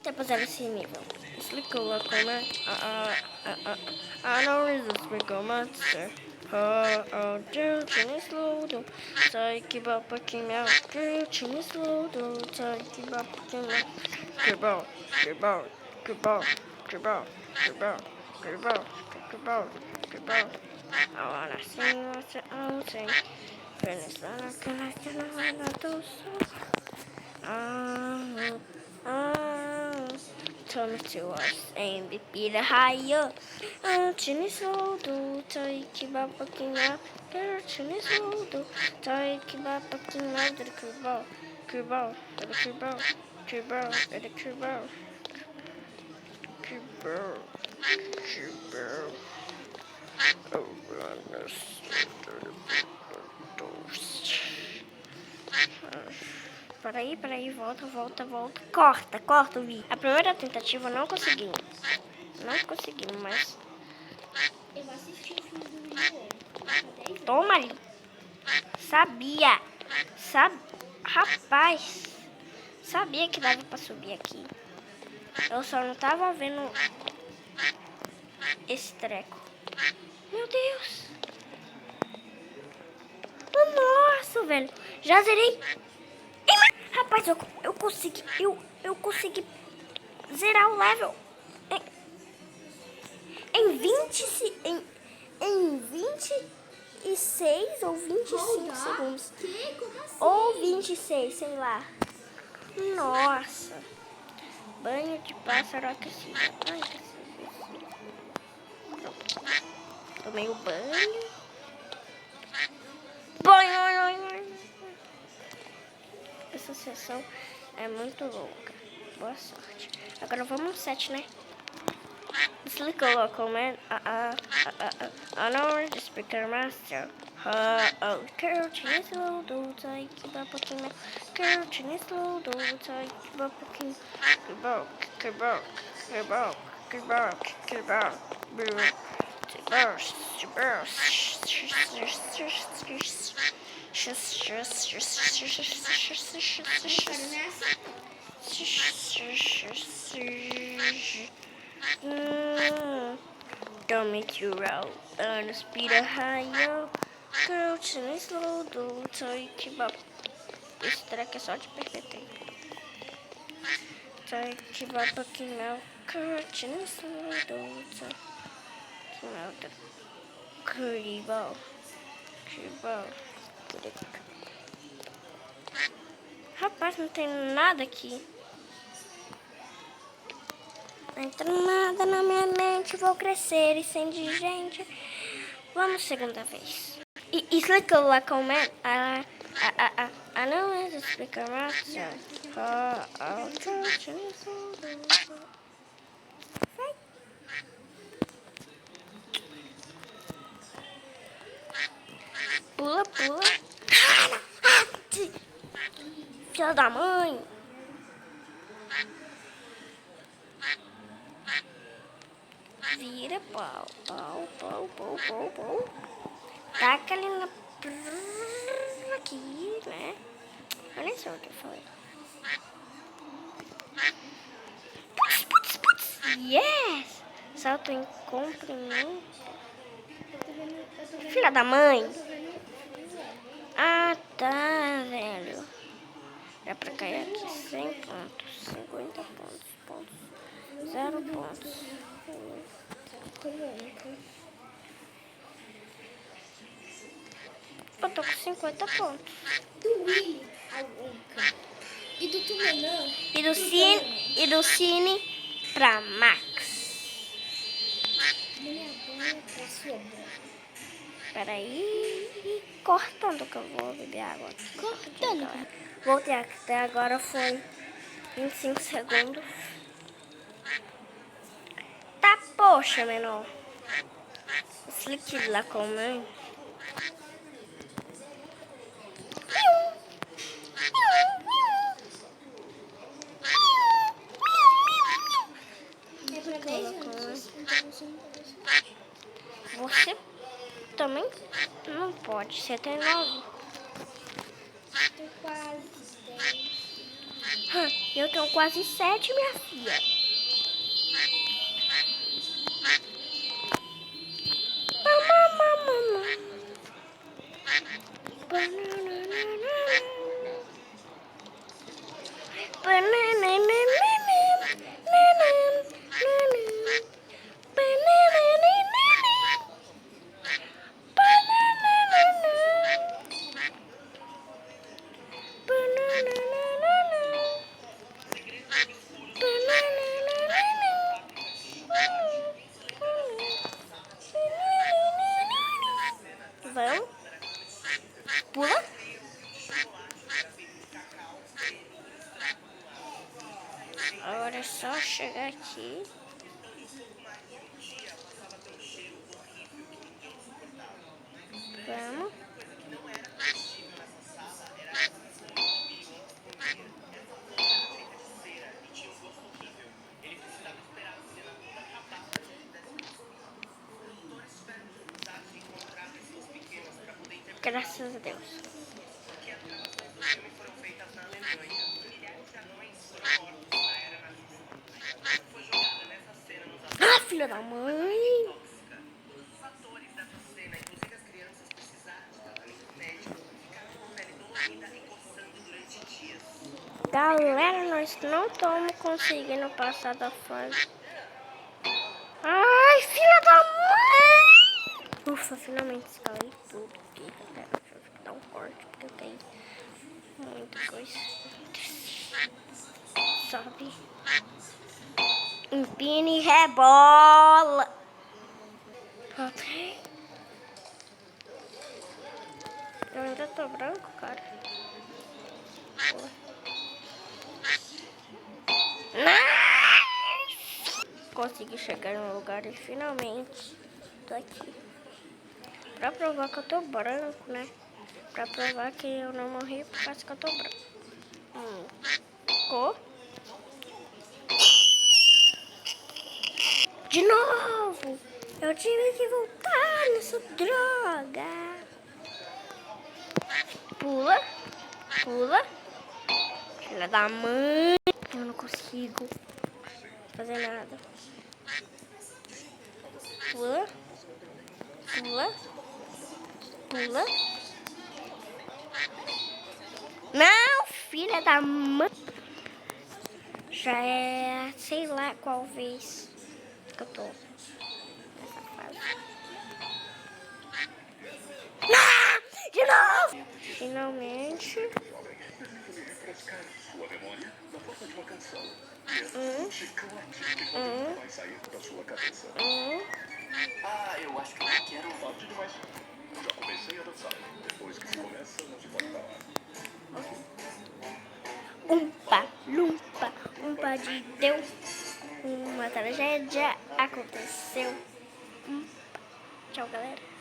Até passar esse nível. Explicou a como I know resist become monster. Oh, Jimmy slow do. Sai que vai pra quem me Jimmy slow do. Sai que vai pra quem me Kebal, kebal, kebal, kebal, kebal, kebal, kebal, kebal. I wanna sing what's it all sing. Finish that I can do so. Tell me to us and be the higher. Chinny slow do, take it up a king up. Chinny slow do, take it up a king up to the cribble, cribble, to the cribble, cribble, to the cribble, cribble, cribble. Oh, goodness. Peraí, volta. Corta o vídeo. A primeira tentativa eu não consegui. Mas... Eu assisti o filme do Rio. Toma ali. Sabia. Rapaz. Sabia que dava pra subir aqui. Eu só não tava vendo esse treco. Meu Deus. Nossa, velho. Já zerei. Rapaz, eu consegui zerar o level em 26 ou 25 segundos. Como assim? Ou 26, sei lá. Nossa. Banho de pássaro aquecido. Ai, que tomei o banho. Essa sessão é muito louca. Boa sorte. Agora vamos no 7, né? Desliga o local, man. I know the speaker master. Crouching slow, do I keep up with me? Crouching slow, do I keep up with me? Don't make you roll on the speed of higher. Crouching slow, do I keep up. Esse track é só de perder tempo. I keep up aqui now. Crouching slow, do I keep up. Cribal. Rapaz, não tem nada aqui. Não entra nada na minha mente. Vou crescer e sem de gente. Vamos segunda vez. E explicou lá como é. I know it's a speaker master. Pula. Filha da mãe. Vira pau. Taca ali na... Aqui, né? Olha só o que eu falei. Putz. Yes! Salto em comprimento. Filha da mãe. Ah, tá, velho. Dá pra cair aqui 100 pontos, 50 pontos, 0 pontos. Eu tô com 50 pontos. Do Willy ao Wonka. E do Tumenã. E do Cine pra Max. Minha banha pra sua boca. Peraí. Cortando que eu vou beber água. Cortando. Voltei até agora, foi 25 segundos. Tá, poxa, menor. Explique lá como é. Você também não pode. Você tem 9. Tô quase 10. Eu tenho quase 7, minha filha. Vamos. Pula. Agora é só chegar aqui. Vamos. Graças a Deus. Ah, filha da mãe! Galera, nós não estamos conseguindo passar da fase. Ai, filha da mãe! Ufa, finalmente escalei tudo aqui, galera. Deixa eu dar um corte, porque tem muita coisa. Sobe. Empina e rebola. Eu ainda tô branco, cara. Consegui chegar no lugar e finalmente tô aqui. Pra provar que eu tô branco, né? Pra provar que eu não morri por causa que eu tô branco. Ficou? De novo! Eu tive que voltar nessa droga. Pula. Pula. Filha da mãe. Eu não consigo fazer nada. Pula. Pula. Pula. Não, filha da mãe. Já é, sei lá qual vez que eu tô nessa fase. Não! De novo! Finalmente. Ah, eu acho que eu quero. Tarde demais. Já comecei a dançar. Depois que se começa, não se pode parar. Umpa, lumpa, umpa de Deus. Uma tragédia aconteceu. Tchau, galera.